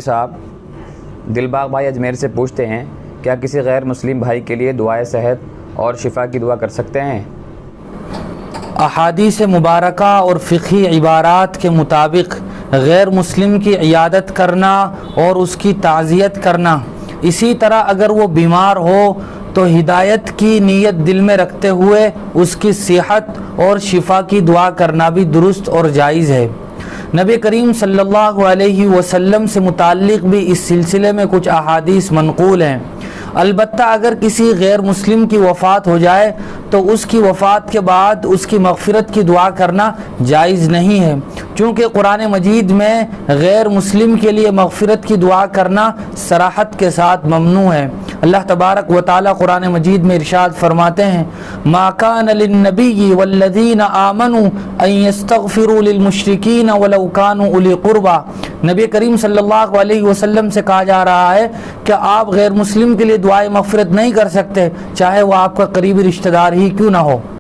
صاحب، دلباغ بھائی اجمیر سے پوچھتے ہیں کیا کسی غیر مسلم بھائی کے لیے دعائے صحت اور شفا کی دعا کر سکتے ہیں؟ احادیث مبارکہ اور فقہی عبارات کے مطابق غیر مسلم کی عیادت کرنا اور اس کی تعزیت کرنا، اسی طرح اگر وہ بیمار ہو تو ہدایت کی نیت دل میں رکھتے ہوئے اس کی صحت اور شفا کی دعا کرنا بھی درست اور جائز ہے۔ نبی کریم صلی اللہ علیہ وسلم سے متعلق بھی اس سلسلے میں کچھ احادیث منقول ہیں۔ البتہ اگر کسی غیر مسلم کی وفات ہو جائے تو اس کی وفات کے بعد اس کی مغفرت کی دعا کرنا جائز نہیں ہے، چونکہ قرآن مجید میں غیر مسلم کے لیے مغفرت کی دعا کرنا صراحت کے ساتھ ممنوع ہے۔ اللہ تبارک و تعالی قرآن مجید میں ارشاد فرماتے ہیں، ما کان للنبی والذین آمنوا ان یستغفروا للمشرکین ولو کانوا اولی قربی۔ نبی کریم صلی اللہ علیہ وسلم سے کہا جا رہا ہے کہ آپ غیر مسلم کے لیے دعائے مغفرت نہیں کر سکتے، چاہے وہ آپ کا قریبی رشتہ دار ہی کیوں نہ ہو۔